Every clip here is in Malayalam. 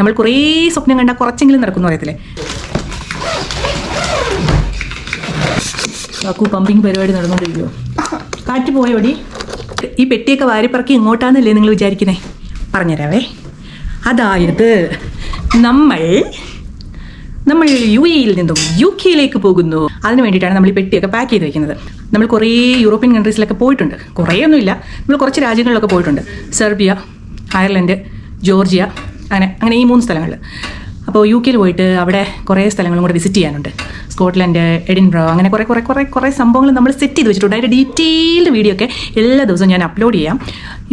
നമ്മൾ കുറേ സ്വപ്നം കണ്ടാൽ കുറച്ചെങ്കിലും നടക്കുന്നു അറിയത്തില്ലേ. കാക്കു പമ്പിങ് പരിപാടി നടന്നുകൊണ്ടിരിക്കുമോ? കാറ്റ് പോയോടി. ഈ പെട്ടിയൊക്കെ വാരിപ്പറക്കി ഇങ്ങോട്ടാന്നല്ലേ നിങ്ങൾ വിചാരിക്കുന്നേ? പറഞ്ഞുതരാവേ. അതായത് നമ്മൾ UAE-യിൽ നിന്നും UK പോകുന്നു. അതിന് വേണ്ടിയിട്ടാണ് നമ്മൾ ഈ പെട്ടിയൊക്കെ പാക്ക് ചെയ്ത് വെക്കുന്നത്. നമ്മൾ കുറേ യൂറോപ്യൻ കൺട്രീസിലൊക്കെ പോയിട്ടുണ്ട്. കുറേയൊന്നുമില്ല, നമ്മൾ കുറച്ച് രാജ്യങ്ങളിലൊക്കെ പോയിട്ടുണ്ട്. സെർബിയ, അയർലൻഡ്, ജോർജിയ, അങ്ങനെ ഈ 3 സ്ഥലങ്ങളിൽ. അപ്പോൾ UK പോയിട്ട് അവിടെ കുറേ സ്ഥലങ്ങളും കൂടെ വിസിറ്റ് ചെയ്യാനുണ്ട്. സ്കോട്ട്ലൻഡ്, എഡിൻബ്രോ, അങ്ങനെ കുറേ സംഭവങ്ങൾ നമ്മൾ സെറ്റ് ചെയ്ത് വെച്ചിട്ടുണ്ട്. അതിൻ്റെ ഡീറ്റെയിൽഡ് വീഡിയോ ഒക്കെ എല്ലാ ദിവസവും ഞാൻ അപ്ലോഡ് ചെയ്യാം.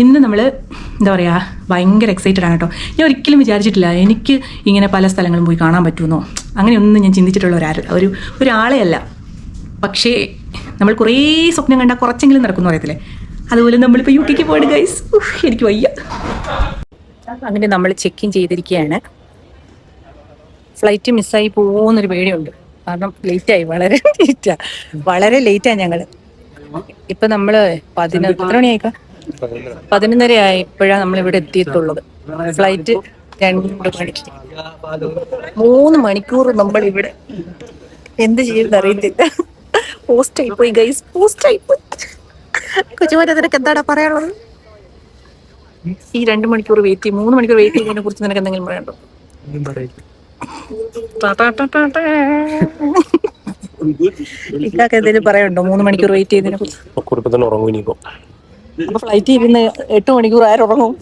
ഇന്ന് നമ്മൾ എന്താ പറയുക, ഭയങ്കര എക്സൈറ്റഡ് ആണ് കേട്ടോ. ഞാൻ ഒരിക്കലും വിചാരിച്ചിട്ടില്ല എനിക്ക് ഇങ്ങനെ പല സ്ഥലങ്ങളും പോയി കാണാൻ പറ്റുമെന്നോ. അങ്ങനെയൊന്നും ഞാൻ ചിന്തിച്ചിട്ടുള്ള ഒരാളെ അല്ല. പക്ഷേ നമ്മൾ കുറേ സ്വപ്നം കണ്ടാൽ കുറച്ചെങ്കിലും നടക്കുന്നു അറിയത്തില്ലേ. അതുപോലെ നമ്മളിപ്പോൾ UK പോയിട്ട് ഗൈസ്, എനിക്ക് വയ്യ. അങ്ങനെ നമ്മൾ ചെക്ക് ഇൻ ചെയ്തിരിക്കുകയാണ്. ഫ്ലൈറ്റ് മിസ്സായി പോകുന്നൊരു പേടിയുണ്ട്. കാരണം ലേറ്റായി, വളരെ ലേറ്റായി ഞങ്ങൾ. ഇപ്പം നമ്മൾ 11:30 ആയപ്പോഴാണ് നമ്മളിവിടെ എത്തിയിട്ടുള്ളത്. ഫ്ലൈറ്റ് 2 മണിക്ക്. 3 മണിക്കൂർ നമ്മളിവിടെ എന്ത് ചെയ്യുന്നത് അറിയത്തില്ല. പോസ്റ്റായി പോയി ഗൈസ്, പോസ്റ്റായി പോയി. കൊച്ചുമോനെ നിനക്ക് എന്താടാ പറയാനുള്ളത്? ഈ 2 മണിക്കൂർ വെയിറ്റ് ചെയ്യും, 3 മണിക്കൂർ വെയിറ്റ് ചെയ്യുന്നതിനെ കുറിച്ച് നിനക്ക് എന്തെങ്കിലും പറയണ്ടോ? ഇക്കാക്ക് എന്തെങ്കിലും പറയണ്ടോ 3 മണിക്കൂർ വെയിറ്റ് ചെയ്തതിനെ കുറിച്ച്? അപ്പൊ ഫ്ലൈറ്റ് ഇരുന്ന് 8 മണിക്കൂർ ആരുറങ്ങും?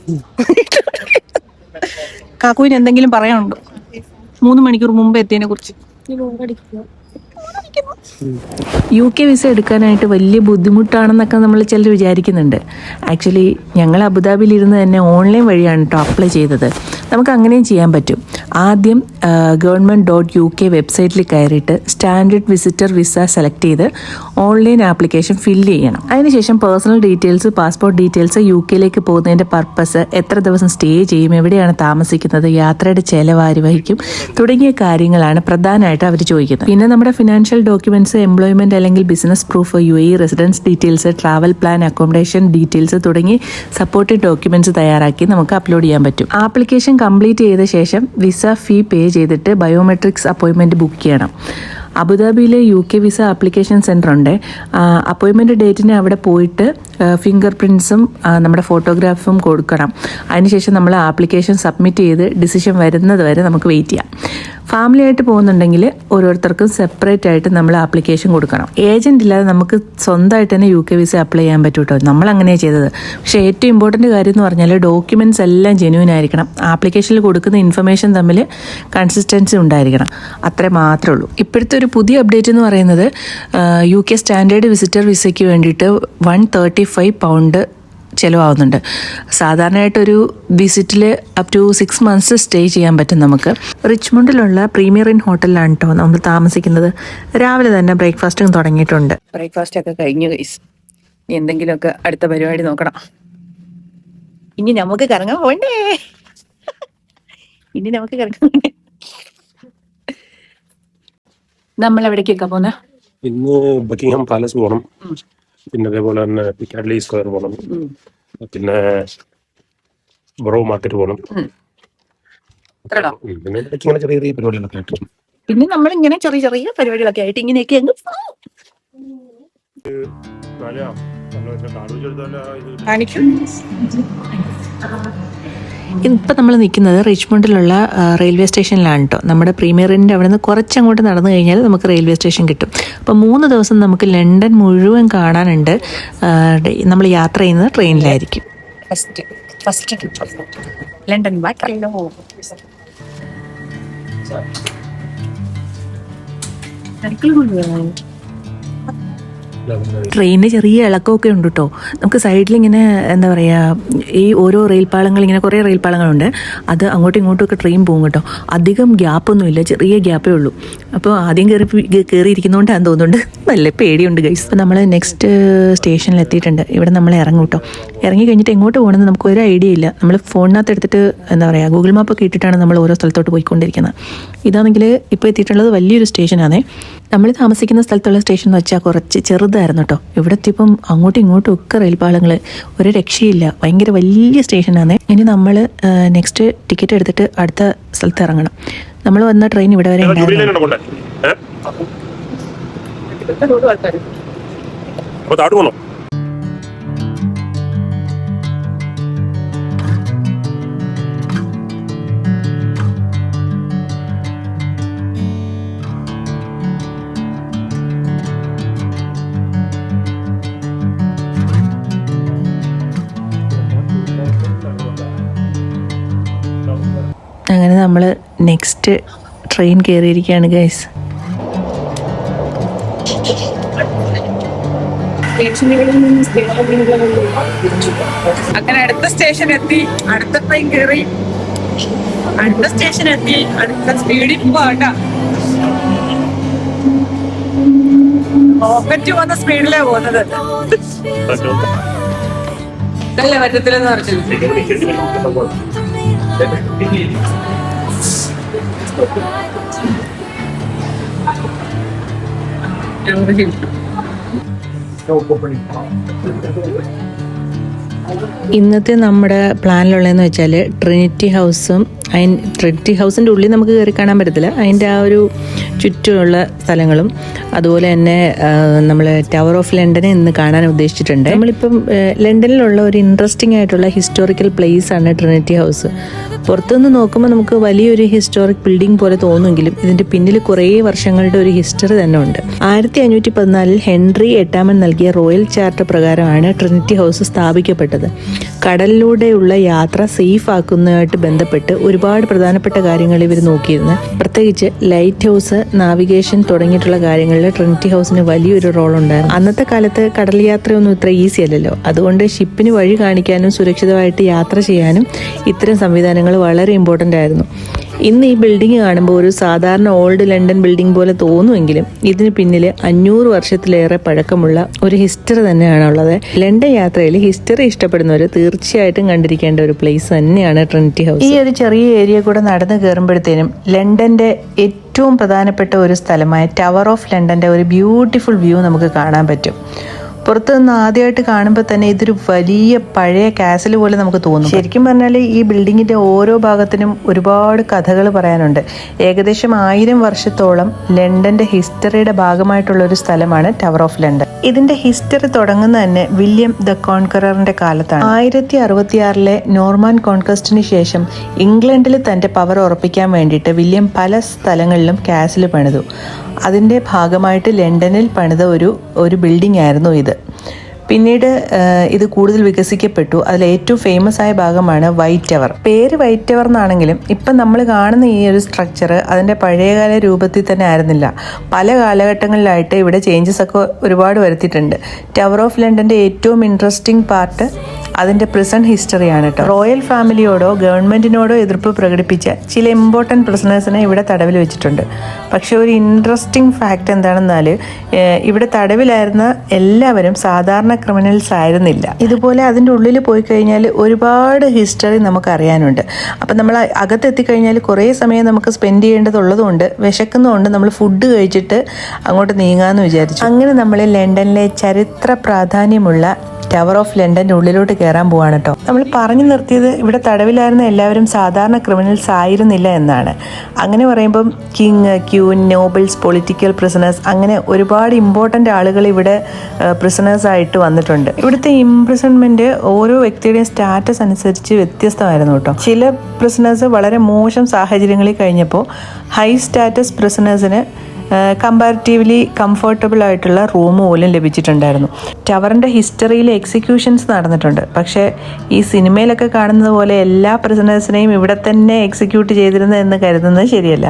കാക്കുവിന് എന്തെങ്കിലും പറയാനുണ്ടോ 3 മണിക്കൂർ മുമ്പ് എത്തിയതിനെ കുറിച്ച്? UK വിസ എടുക്കാനായിട്ട് വലിയ ബുദ്ധിമുട്ടാണെന്നൊക്കെ നമ്മൾ ചിലർ വിചാരിക്കുന്നുണ്ട്. ആക്ച്വലി ഞങ്ങൾ അബുദാബിയിൽ ഇരുന്ന് തന്നെ ഓൺലൈൻ വഴിയാണ് കേട്ടോ അപ്ലൈ ചെയ്തത്. നമുക്ക് അങ്ങനെയും ചെയ്യാൻ പറ്റും. ആദ്യം government.uk വെബ്സൈറ്റിൽ കയറിയിട്ട് സ്റ്റാൻഡേർഡ് വിസിറ്റർ വിസ സെലക്ട് ചെയ്ത് ഓൺലൈൻ ആപ്ലിക്കേഷൻ ഫില്ല് ചെയ്യണം. അതിനുശേഷം personal details, passport details, UK പോകുന്നതിൻ്റെ പർപ്പസ്, എത്ര ദിവസം സ്റ്റേ ചെയ്യും, എവിടെയാണ് താമസിക്കുന്നത്, യാത്രയുടെ ചെലവ് ആര് വഹിക്കും തുടങ്ങിയ കാര്യങ്ങളാണ് പ്രധാനമായിട്ട് അവർ ചോദിക്കുന്നത്. പിന്നെ നമ്മുടെ ഫിനാൻഷ്യൽ ഡോക്യുമെന്റ്സ്, എംപ്ലോയ്മെന്റ് അല്ലെങ്കിൽ business proof, UAE residence details, travel plan, accommodation details തുടങ്ങി സപ്പോർട്ടീവ് ഡോക്യുമെന്റ്സ് തയ്യാറാക്കി നമുക്ക് അപ്ലോഡ് ചെയ്യാൻ പറ്റും. ആപ്ലിക്കേഷൻ കംപ്ലീറ്റ് ചെയ്ത ശേഷം വിസ ഫീ പേ ചെയ്തിട്ട് ബയോമെട്രിക്സ് അപ്പോയിൻമെന്റ് ബുക്ക് ചെയ്യണം. അബുദാബിയിലെ UK വിസ ആപ്ലിക്കേഷൻ സെൻറ്റർ ഉണ്ട്. അപ്പോയിൻമെൻറ്റ് ഡേറ്റിന് അവിടെ പോയിട്ട് ഫിംഗർ പ്രിൻറ്റ്സും നമ്മുടെ ഫോട്ടോഗ്രാഫും കൊടുക്കണം. അതിനുശേഷം നമ്മൾ ആപ്ലിക്കേഷൻ സബ്മിറ്റ് ചെയ്ത് ഡിസിഷൻ വരുന്നത് വരെ നമുക്ക് വെയിറ്റ് ചെയ്യാം. ഫാമിലി ആയിട്ട് പോകുന്നുണ്ടെങ്കിൽ ഓരോരുത്തർക്കും സെപ്പറേറ്റ് ആയിട്ട് നമ്മൾ ആപ്ലിക്കേഷൻ കൊടുക്കണം. ഏജൻറ് ഇല്ലാതെ നമുക്ക് സ്വന്തമായിട്ട് തന്നെ UK വിസ അപ്ലൈ ചെയ്യാൻ പറ്റും കേട്ടോ. നമ്മൾ അങ്ങനെയാണ് ചെയ്തത്. പക്ഷേ ഏറ്റവും ഇമ്പോർട്ടൻറ്റ് കാര്യം എന്ന് പറഞ്ഞാൽ ഡോക്യുമെൻറ്റ്സ് എല്ലാം ജെന്യൂൻ ആയിരിക്കണം. ആപ്ലിക്കേഷനിൽ കൊടുക്കുന്ന ഇൻഫർമേഷൻ തമ്മിൽ കൺസിസ്റ്റൻസി ഉണ്ടായിരിക്കണം. അത്രേ മാത്രമേ ഉള്ളൂ. ഇപ്പോഴത്തെ ഒരു പുതിയ അപ്ഡേറ്റ് എന്ന് പറയുന്നത് UK സ്റ്റാൻഡേർഡ് വിസിറ്റർ വിസയ്ക്ക് വേണ്ടിയിട്ട് £135 ചിലവാകുന്നുണ്ട്. സാധാരണയായിട്ടൊരു വിസിറ്റിൽ അപ് ടു 6 months സ്റ്റേ ചെയ്യാൻ പറ്റും നമുക്ക്. റിച്ച്മണ്ടിലുള്ള പ്രീമിയർ ഇൻ ഹോട്ടലിലാണ് കേട്ടോ നമ്മൾ താമസിക്കുന്നത്. രാവിലെ തന്നെ ബ്രേക്ക്ഫാസ്റ്റും തുടങ്ങിയിട്ടുണ്ട്. ബ്രേക്ക്ഫാസ്റ്റ് ഒക്കെ കഴിഞ്ഞു ഗൈസ്. എന്തെങ്കിലുമൊക്കെ അടുത്ത പരിപാടി നോക്കണം. ഇനി നമുക്ക് കറങ്ങാൻ പോണ്ടേ? നമ്മൾ എവിടേക്കൊക്കെ പോന്നെ? ഇന്ന് ബക്കിംഗ്ഹാം പാലസ് പോകണം. പിന്നെ അതേപോലെ തന്നെ പിക്കാഡിലി സ്ക്വയർ പോകണം. പിന്നെ ബറോ മാർക്കറ്റ് പോകണം. പിന്നെ ഇങ്ങനെ ചെറിയ ചെറിയ പരിപാടികളൊക്കെ ആയിട്ട് നമ്മളിങ്ങനെ ചെറിയ പരിപാടികളൊക്കെ ആയിട്ട് ഇങ്ങനെയൊക്കെ അങ്ങ് ഇപ്പം നമ്മൾ നിൽക്കുന്നത് റിച്ച്മണ്ടിലുള്ള റെയിൽവേ സ്റ്റേഷനിലാണ് കേട്ടോ. നമ്മുടെ പ്രീമിയറിൻ്റെ അവിടെ നിന്ന് കുറച്ചങ്ങോട്ട് നടന്നു കഴിഞ്ഞാൽ നമുക്ക് റെയിൽവേ സ്റ്റേഷൻ കിട്ടും. അപ്പോൾ 3 ദിവസം നമുക്ക് ലണ്ടൻ മുഴുവൻ കാണാനുണ്ട്. നമ്മൾ യാത്ര ചെയ്യുന്നത് ട്രെയിനിലായിരിക്കും. ഫസ്റ്റ് ലണ്ടൻ ട്രെയിനിന് ചെറിയ ഇളക്കമൊക്കെ ഉണ്ട് കേട്ടോ. നമുക്ക് സൈഡിലിങ്ങനെ എന്താ പറയുക, ഈ ഓരോ റെയിൽപ്പാളങ്ങൾ, ഇങ്ങനെ കുറേ റെയിൽപ്പാളങ്ങളുണ്ട്. അത് അങ്ങോട്ടും ഇങ്ങോട്ടും ഒക്കെ ട്രെയിൻ പോകും കേട്ടോ. അധികം ഗ്യാപ്പൊന്നുമില്ല, ചെറിയ ഗ്യാപ്പേ ഉള്ളൂ. അപ്പോൾ ആദ്യം കയറിയിരിക്കുന്നതുകൊണ്ടാണെന്ന് തോന്നുന്നുണ്ട്. നല്ല പേടിയുണ്ട് ഗൈസ്. അപ്പോൾ നമ്മൾ നെക്സ്റ്റ് സ്റ്റേഷനിൽ എത്തിയിട്ടുണ്ട്. ഇവിടെ നമ്മൾ ഇറങ്ങും കേട്ടോ. ഇറങ്ങി കഴിഞ്ഞിട്ട് എങ്ങോട്ട് പോകണമെന്ന് നമുക്ക് ഒരു ഐഡിയ ഇല്ല. നമ്മൾ ഫോണിനകത്ത് എടുത്തിട്ട് എന്താ പറയുക ഗൂഗിൾ മാപ്പൊക്കെ ഇട്ടിട്ടാണ് നമ്മൾ ഓരോ സ്ഥലത്തോട്ട് പോയിക്കൊണ്ടിരിക്കുന്നത്. ഇതാണെങ്കിൽ ഇപ്പോൾ എത്തിയിട്ടുള്ളത് വലിയൊരു സ്റ്റേഷനാണ്. നമ്മൾ താമസിക്കുന്ന സ്ഥലത്തുള്ള സ്റ്റേഷൻ എന്ന് വെച്ചാൽ കുറച്ച് ചെറുതായിരുന്നു കേട്ടോ. ഇവിടെ എത്തിയപ്പം അങ്ങോട്ടും ഇങ്ങോട്ടും ഒക്കെ റെയിൽപാളങ്ങൾ, ഒരു രക്ഷയില്ല, ഭയങ്കര വലിയ സ്റ്റേഷനാണ്. ഇനി നമ്മൾ നെക്സ്റ്റ് ടിക്കറ്റ് എടുത്തിട്ട് അടുത്ത സ്ഥലത്ത് ഇറങ്ങണം. നമ്മൾ വന്ന ട്രെയിൻ ഇവിടെ വരെ ഉണ്ടായിരുന്നു. അങ്ങനെ നമ്മൾ നെക്സ്റ്റ് ട്രെയിൻ കയറിയിരിക്കുകയാണ് ഗൈസ്. അങ്ങനെ അടുത്ത സ്റ്റേഷൻ എത്തി, അടുത്ത ട്രെയിൻ കയറി, അടുത്ത സ്റ്റേഷൻ എത്തി, അടുത്ത സ്പീഡിൽ പോകണ്ട. റോക്കറ്റ് വന്ന സ്പീഡിലാ പോകുന്നത്. ഇതല്ലേ പറ്റത്തില്ലെന്ന് പറഞ്ഞു. ഇന്നത്തെ നമ്മുടെ പ്ലാനിലുള്ളതെന്ന് വെച്ചാൽ ട്രിനിറ്റി ഹൗസിൻ്റെ ഉള്ളിൽ നമുക്ക് കയറി കാണാൻ പറ്റത്തില്ല. അതിൻ്റെ ആ ഒരു ചുറ്റുമുള്ള സ്ഥലങ്ങളും അതുപോലെ തന്നെ നമ്മൾ ടവർ ഓഫ് ലണ്ടനെ ഇന്ന് കാണാൻ ഉദ്ദേശിച്ചിട്ടുണ്ട്. നമ്മളിപ്പം ലണ്ടനിലുള്ള ഒരു ഇൻട്രസ്റ്റിംഗ് ആയിട്ടുള്ള ഹിസ്റ്റോറിക്കൽ പ്ലേസ് ആണ് ട്രിനിറ്റി ഹൗസ്. പുറത്തുനിന്ന് നോക്കുമ്പോൾ നമുക്ക് വലിയൊരു ഹിസ്റ്റോറിക് ബിൽഡിംഗ് പോലെ തോന്നുമെങ്കിലും ഇതിൻ്റെ പിന്നിൽ കുറേ വർഷങ്ങളുടെ ഒരു ഹിസ്റ്ററി തന്നെ ഉണ്ട്. 1514 ഹെൻറി 8 നൽകിയ റോയൽ ചാർട്ടർ പ്രകാരമാണ് ട്രിനിറ്റി ഹൗസ് സ്ഥാപിക്കപ്പെട്ടത്. കടലിലൂടെയുള്ള യാത്ര സേഫ് ആക്കുന്നതുമായിട്ട് ബന്ധപ്പെട്ട് ഒരുപാട് പ്രധാനപ്പെട്ട കാര്യങ്ങൾ ഇവർ നോക്കിയിരുന്നു. പ്രത്യേകിച്ച് ലൈറ്റ് ഹൗസ്, നാവിഗേഷൻ തുടങ്ങിയിട്ടുള്ള കാര്യങ്ങളിൽ ട്രിനിറ്റി ഹൗസിന് വലിയൊരു റോൾ ഉണ്ടായിരുന്നു. അന്നത്തെ കാലത്ത് കടൽ യാത്രയൊന്നും ഇത്ര ഈസി അല്ലല്ലോ. അതുകൊണ്ട് ഷിപ്പിന് വഴി കാണിക്കാനും സുരക്ഷിതമായിട്ട് യാത്ര ചെയ്യാനും ഇത്തരം സംവിധാനങ്ങൾ വളരെ ഇമ്പോർട്ടൻ്റ് ആയിരുന്നു. ഇന്ന് ഈ ബിൽഡിംഗ് കാണുമ്പോൾ ഒരു സാധാരണ ഓൾഡ് ലണ്ടൻ ബിൽഡിംഗ് പോലെ തോന്നുമെങ്കിലും ഇതിന് പിന്നിൽ 500 വർഷത്തിലേറെ പഴക്കമുള്ള ഒരു ഹിസ്റ്ററി തന്നെയാണുള്ളത്. ലണ്ടൻ യാത്രയിൽ ഹിസ്റ്ററി ഇഷ്ടപ്പെടുന്നവർ തീർച്ചയായിട്ടും കണ്ടിരിക്കേണ്ട ഒരു പ്ലേസ് തന്നെയാണ് ട്രിനിറ്റി ഹൗസ്. ഈ ഒരു ചെറിയ ഏരിയ കൂടെ നടന്നു കയറുമ്പോഴത്തേനും ലണ്ടന്റെ ഏറ്റവും പ്രധാനപ്പെട്ട ഒരു സ്ഥലമായ ടവർ ഓഫ് ലണ്ടന്റെ ഒരു ബ്യൂട്ടിഫുൾ വ്യൂ നമുക്ക് കാണാൻ പറ്റും. പുറത്തു നിന്ന് ആദ്യമായിട്ട് കാണുമ്പോൾ തന്നെ ഇതൊരു വലിയ പഴയ കാസിൽ പോലെ നമുക്ക് തോന്നും. ശരിക്കും പറഞ്ഞാൽ ഈ ബിൽഡിങ്ങിൻ്റെ ഓരോ ഭാഗത്തിനും ഒരുപാട് കഥകൾ പറയാനുണ്ട്. ഏകദേശം 1000 വർഷത്തോളം ലണ്ടൻ്റെ ഹിസ്റ്ററിയുടെ ഭാഗമായിട്ടുള്ള ഒരു സ്ഥലമാണ് ടവർ ഓഫ് ലണ്ടൻ. ഇതിൻ്റെ ഹിസ്റ്ററി തുടങ്ങുന്നത് തന്നെ വില്യം ദ കോൺകററിൻ്റെ കാലത്താണ്. 1066 നോർമാൻ കോൺക്വസ്റ്റിന് ശേഷം ഇംഗ്ലണ്ടിൽ തൻ്റെ പവർ ഉറപ്പിക്കാൻ വേണ്ടിയിട്ട് വില്യം പല സ്ഥലങ്ങളിലും കാസിൽ പണിതു. അതിൻ്റെ ഭാഗമായിട്ട് ലണ്ടനിൽ പണിത ഒരു ബിൽഡിംഗ് ആയിരുന്നു ഇത്. പിന്നീട് ഇത് കൂടുതൽ വികസിക്കപ്പെട്ടു. അതിൽ ഏറ്റവും ഫേമസ് ആയ ഭാഗമാണ് വൈറ്റ് ടവർ. പേര് വൈറ്റ് ടവർ എന്നാണെങ്കിലും ഇപ്പം നമ്മൾ കാണുന്ന ഈ ഒരു സ്ട്രക്ചർ അതിൻ്റെ പഴയകാല രൂപത്തിൽ തന്നെ ആയിരുന്നില്ല. പല കാലഘട്ടങ്ങളിലായിട്ട് ഇവിടെ ചേഞ്ചസ് ഒക്കെ ഒരുപാട് വരുത്തിയിട്ടുണ്ട്. ടവർ ഓഫ് ലണ്ടൻ്റെ ഏറ്റവും ഇൻട്രസ്റ്റിംഗ് പാർട്ട് അതിൻ്റെ പ്രസൻറ്റ് ഹിസ്റ്ററിയാണ് കേട്ടോ. റോയൽ ഫാമിലിയോടോ ഗവൺമെൻറ്റിനോടോ എതിർപ്പ് പ്രകടിപ്പിച്ച ചില ഇമ്പോർട്ടൻറ്റ് പ്രിസണേഴ്സിനെ ഇവിടെ തടവിൽ വെച്ചിട്ടുണ്ട്. പക്ഷേ ഒരു ഇൻട്രസ്റ്റിംഗ് ഫാക്റ്റ് എന്താണെന്നാൽ ഇവിടെ തടവിലായിരുന്ന എല്ലാവരും സാധാരണ ക്രിമിനൽസ് ആയിരുന്നില്ല. ഇതുപോലെ അതിൻ്റെ ഉള്ളിൽ പോയി കഴിഞ്ഞാൽ ഒരുപാട് ഹിസ്റ്ററി നമുക്ക് അറിയാനുണ്ട്. അപ്പം നമ്മൾ അകത്തെത്തിക്കഴിഞ്ഞാൽ കുറേ സമയം നമുക്ക് സ്പെൻഡ് ചെയ്യേണ്ടതുള്ളതുകൊണ്ട് വിശക്കുന്നതുകൊണ്ട് നമ്മൾ ഫുഡ് കഴിച്ചിട്ട് അങ്ങോട്ട് നീങ്ങാമെന്ന് വിചാരിച്ചു. അങ്ങനെ നമ്മൾ ലണ്ടനിലെ ചരിത്ര പ്രാധാന്യമുള്ള ടവർ ഓഫ് ലണ്ടൻ്റെ ഉള്ളിലോട്ട് കയറാൻ പോവാണ് കേട്ടോ. നമ്മൾ പറഞ്ഞു നിർത്തിയത് ഇവിടെ തടവിലായിരുന്ന എല്ലാവരും സാധാരണ ക്രിമിനൽസ് ആയിരുന്നില്ല എന്നാണ്. അങ്ങനെ പറയുമ്പം king, queen, nobles, political prisoners, അങ്ങനെ ഒരുപാട് ഇമ്പോർട്ടൻ്റ് ആളുകൾ ഇവിടെ പ്രിസണേഴ്സായിട്ട് വന്നിട്ടുണ്ട്. ഇവിടുത്തെ ഇംപ്രിസൺമെൻറ്റ് ഓരോ വ്യക്തിയുടെയും സ്റ്റാറ്റസ് അനുസരിച്ച് വ്യത്യസ്തമായിരുന്നു കേട്ടോ. ചില പ്രിസണേഴ്സ് വളരെ മോശം സാഹചര്യങ്ങളിൽ കഴിഞ്ഞപ്പോൾ ഹൈ സ്റ്റാറ്റസ് പ്രിസണേഴ്സിന് കമ്പാരിറ്റീവ്ലി കംഫർട്ടബിൾ ആയിട്ടുള്ള റൂം പോലും ലഭിച്ചിട്ടുണ്ടായിരുന്നു. ടവറിൻ്റെ ഹിസ്റ്ററിയിൽ എക്സിക്യൂഷൻസ് നടന്നിട്ടുണ്ട്. പക്ഷേ ഈ സിനിമയിലൊക്കെ കാണുന്നത് പോലെ എല്ലാ പ്രിസണേഴ്സിനെയും ഇവിടെ തന്നെ എക്സിക്യൂട്ട് ചെയ്തിരുന്നത് എന്ന് കരുതുന്നത് ശരിയല്ല.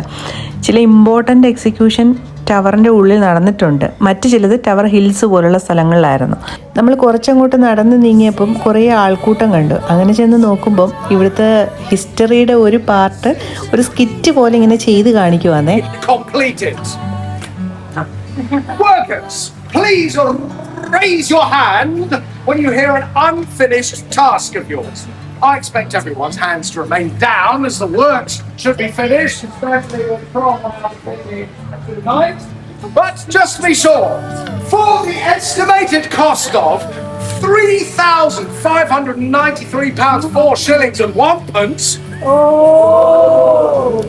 ചില ഇമ്പോർട്ടൻ്റ് എക്സിക്യൂഷൻ ടവറിൻ്റെ ഉള്ളിൽ നടന്നിട്ടുണ്ട്. മറ്റു ചിലത് ടവർ ഹിൽസ് പോലുള്ള സ്ഥലങ്ങളിലായിരുന്നു. നമ്മൾ കുറച്ചങ്ങോട്ട് നടന്ന് നീങ്ങിയപ്പം കുറേ ആൾക്കൂട്ടം കണ്ടു. അങ്ങനെ ചെന്ന് നോക്കുമ്പം ഇവിടുത്തെ ഹിസ്റ്ററിയുടെ ഒരു പാർട്ട് ഒരു സ്കിറ്റ് പോലെ ഇങ്ങനെ ചെയ്ത് കാണിക്കുവാന്നേ. Workers, please raise your hand when you hear an unfinished task of yours. I expect everyone's hands to remain down as the works should be finished, especially with tonight. But just be sure, for the estimated cost of £3,593 4 shillings and 1 pence.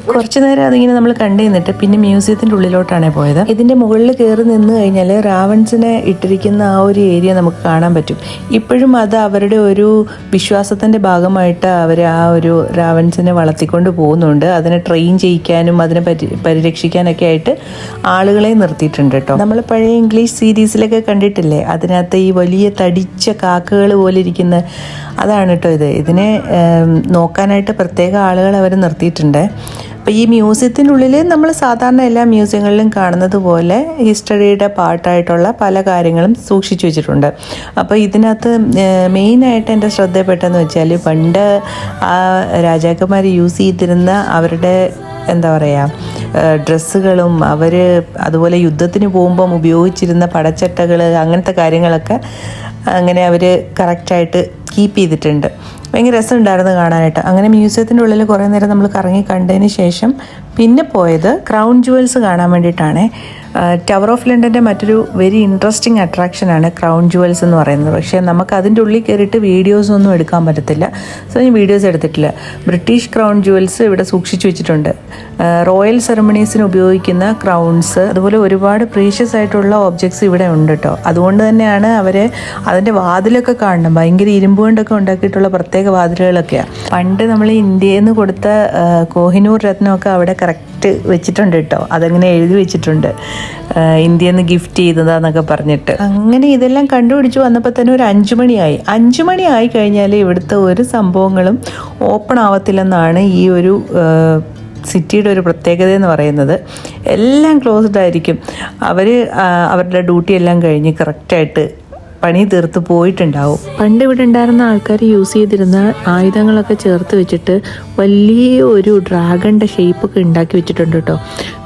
കുറച്ചു നേരം അതിങ്ങനെ നമ്മൾ കണ്ടു നിന്നിട്ട് പിന്നെ മ്യൂസിയത്തിൻ്റെ ഉള്ളിലോട്ടാണ് പോയത്. ഇതിൻ്റെ മുകളിൽ കയറി നിന്ന് കഴിഞ്ഞാൽ റാവൺസിനെ ഇട്ടിരിക്കുന്ന ആ ഒരു ഏരിയ നമുക്ക് കാണാൻ പറ്റും. ഇപ്പോഴും അത് അവരുടെ ഒരു വിശ്വാസത്തിൻ്റെ ഭാഗമായിട്ട് അവർ ആ ഒരു റാവൺസിനെ വളർത്തിക്കൊണ്ട് പോകുന്നുണ്ട്. അതിനെ ട്രെയിൻ ചെയ്യിക്കാനും അതിനെ പരിരക്ഷിക്കാനൊക്കെ ആയിട്ട് ആളുകളെ നിർത്തിയിട്ടുണ്ട് കേട്ടോ. നമ്മൾ പഴയ ഇംഗ്ലീഷ് സീരീസിലൊക്കെ കണ്ടിട്ടില്ലേ, അതിനകത്ത് ഈ വലിയ തടിച്ച കാക്കകൾ പോലെ ഇരിക്കുന്ന അതാണ് കേട്ടോ ഇത്. ഇതിനെ നോക്കാനായിട്ട് പ്രത്യേക ആളുകൾ അവർ നിർത്തിയിട്ടുണ്ട്. അപ്പോൾ ഈ മ്യൂസിയത്തിൻ്റെ ഉള്ളിൽ നമ്മൾ സാധാരണ എല്ലാ മ്യൂസിയങ്ങളിലും കാണുന്നത് പോലെ ഹിസ്റ്ററിയുടെ പാർട്ടായിട്ടുള്ള പല കാര്യങ്ങളും സൂക്ഷിച്ചു വെച്ചിട്ടുണ്ട്. അപ്പോൾ ഇതിനകത്ത് മെയിനായിട്ട് എൻ്റെ ശ്രദ്ധപ്പെട്ടതെന്ന് വെച്ചാൽ പണ്ട് ആ രാജാക്കന്മാർ യൂസ് ചെയ്തിരുന്ന അവരുടെ എന്താ പറയുക ഡ്രസ്സുകളും അവർ അതുപോലെ യുദ്ധത്തിന് പോകുമ്പം ഉപയോഗിച്ചിരുന്ന പടച്ചട്ടകൾ അങ്ങനത്തെ കാര്യങ്ങളൊക്കെ അങ്ങനെ അവർ കറക്റ്റായിട്ട് കീപ്പ് ചെയ്തിട്ടുണ്ട്. ഭയങ്കര രസമുണ്ടായിരുന്നു കാണാനായിട്ട്. അങ്ങനെ മ്യൂസിയത്തിൻ്റെ ഉള്ളിൽ കുറേ നേരം നമ്മൾ കറങ്ങി കണ്ടതിന് ശേഷം പിന്നെ പോയത് ക്രൗൺ ജുവൽസ് കാണാൻ വേണ്ടിയിട്ടാണ്. ടവർ ഓഫ് ലണ്ടൻ്റെ മറ്റൊരു വെരി ഇൻട്രസ്റ്റിംഗ് അട്രാക്ഷനാണ് ക്രൗൺ ജുവൽസ് എന്ന് പറയുന്നത്. പക്ഷേ നമുക്ക് അതിൻ്റെ ഉള്ളിൽ കയറിയിട്ട് വീഡിയോസൊന്നും എടുക്കാൻ പറ്റത്തില്ല. സോ ഞാൻ വീഡിയോസ് എടുത്തിട്ടില്ല. ബ്രിട്ടീഷ് ക്രൗൺ ജുവൽസ് ഇവിടെ സൂക്ഷിച്ചു വെച്ചിട്ടുണ്ട്. റോയൽ സെറമണീസിന് ഉപയോഗിക്കുന്ന ക്രൗൺസ്, അതുപോലെ ഒരുപാട് പ്രീഷ്യസ് ആയിട്ടുള്ള ഒബ്ജക്ട്സ് ഇവിടെ ഉണ്ട് കേട്ടോ. അതുകൊണ്ട് തന്നെയാണ് അവർ അതിൻ്റെ വാതിലൊക്കെ കാണണം. ഭയങ്കര ഇരുമ്പ് കൊണ്ടൊക്കെ ഉണ്ടാക്കിയിട്ടുള്ള പ്രത്യേക വാതിലുകളൊക്കെയാണ്. പണ്ട് നമ്മൾ ഇന്ത്യയിൽ നിന്ന് കൊടുത്ത കോഹിനൂർ രത്നമൊക്കെ അവിടെ കറക്റ്റ് വെച്ചിട്ടുണ്ട് കേട്ടോ. അതങ്ങനെ എഴുതി വെച്ചിട്ടുണ്ട്, ഇന്ത്യയിൽ നിന്ന് ഗിഫ്റ്റ് ചെയ്തതാന്നൊക്കെ പറഞ്ഞിട്ട്. അങ്ങനെ ഇതെല്ലാം കണ്ടുപിടിച്ച് വന്നപ്പോൾ തന്നെ ഒരു 5 മണിയായി. 5 മണി ആയി കഴിഞ്ഞാൽ ഇവിടുത്തെ ഒരു സംഭവങ്ങളും ഓപ്പൺ ആവത്തില്ലെന്നാണ് ഈ ഒരു സിറ്റിയുടെ ഒരു പ്രത്യേകത എന്ന് പറയുന്നത്. എല്ലാം ക്ലോസ്ഡ് ആയിരിക്കും. അവർ അവരുടെ ഡ്യൂട്ടി എല്ലാം കഴിഞ്ഞ് കറക്റ്റായിട്ട് പണി തീർത്ത് പോയിട്ടുണ്ടാവും. പണ്ട് ഇവിടെ ഉണ്ടായിരുന്ന ആൾക്കാർ യൂസ് ചെയ്തിരുന്ന ആയുധങ്ങളൊക്കെ ചേർത്ത് വെച്ചിട്ട് വലിയ ഒരു ഡ്രാഗണിൻ്റെ ഷേപ്പൊക്കെ ഉണ്ടാക്കി വെച്ചിട്ടുണ്ട് കേട്ടോ.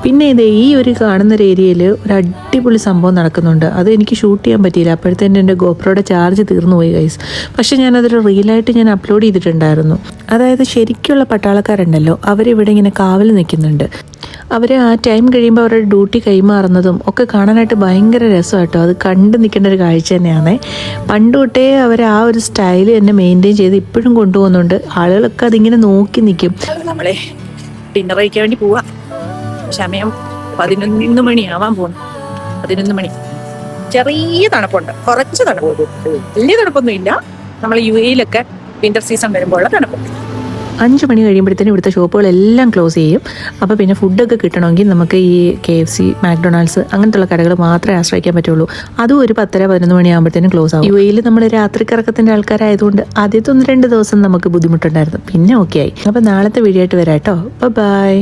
പിന്നെ ഇത് ഈ ഒരു കാണുന്ന ഒരു ഏരിയയിൽ ഒരു അടിപൊളി സംഭവം നടക്കുന്നുണ്ട്. അത് എനിക്ക് ഷൂട്ട് ചെയ്യാൻ പറ്റിയില്ല, അപ്പോഴത്തേനും എൻ്റെ ഗോപ്രോയുടെ ചാർജ് തീർന്നു പോയി ഗൈസ്. പക്ഷേ ഞാനതൊരു റീലായിട്ട് ഞാൻ അപ്ലോഡ് ചെയ്തിട്ടുണ്ടായിരുന്നു. അതായത് ശരിക്കുള്ള പട്ടാളക്കാരുണ്ടല്ലോ, അവരിവിടെ ഇങ്ങനെ കാവൽ നിൽക്കുന്നുണ്ട്. അവർ ആ ടൈം കഴിയുമ്പോൾ അവരുടെ ഡ്യൂട്ടി കൈമാറുന്നതും ഒക്കെ കാണാനായിട്ട് ഭയങ്കര രസമായിട്ടോ. അത് കണ്ടു നിൽക്കേണ്ട ഒരു കാഴ്ച തന്നെയാണ്. പണ്ട് തൊട്ടേ അവർ ആ ഒരു സ്റ്റൈൽ തന്നെ മെയിൻറ്റെയിൻ ചെയ്ത് ഇപ്പോഴും കൊണ്ടുപോകുന്നുണ്ട്. ആളുകളൊക്കെ അതിങ്ങനെ നോക്കി നിൽക്കും. നമ്മളെ ഡിന്നർ കഴിക്കാൻ വേണ്ടി പോവാ. സമയം 11 മണിയാവാൻ പോകുന്നു. 11 മണി. ചെറിയ തണുപ്പുണ്ട്, കുറച്ച് തണുപ്പ്, വലിയ തണുപ്പൊന്നും ഇല്ല. നമ്മൾ UAE വിന്റർ സീസൺ വരുമ്പോഴുള്ള തണുപ്പ്. 5 മണി കഴിയുമ്പോഴത്തേനും ഇവിടുത്തെ ഷോപ്പുകളെല്ലാം ക്ലോസ് ചെയ്യും. അപ്പോൾ പിന്നെ ഫുഡൊക്കെ കിട്ടണമെങ്കിൽ നമുക്ക് ഈ KFC, മാക്ഡൊണാൾഡ്സ് അങ്ങനത്തുള്ള കടകൾ മാത്രമേ ആശ്രയിക്കാൻ പറ്റുള്ളൂ. അതും ഒരു 10-11 മണിയാകുമ്പോഴത്തേനും ക്ലോസ് ആവും. UAE നമ്മൾ രാത്രി കറക്കത്തിൻ്റെ ആൾക്കാരായതുകൊണ്ട് ആദ്യത്തെ 1-2 ദിവസം നമുക്ക് ബുദ്ധിമുട്ടുണ്ടായിരുന്നു. പിന്നെ ഓക്കെ ആയി. അപ്പോൾ നാളത്തെ വീഡിയോ ആയിട്ട് വരാം കേട്ടോ. ബൈ.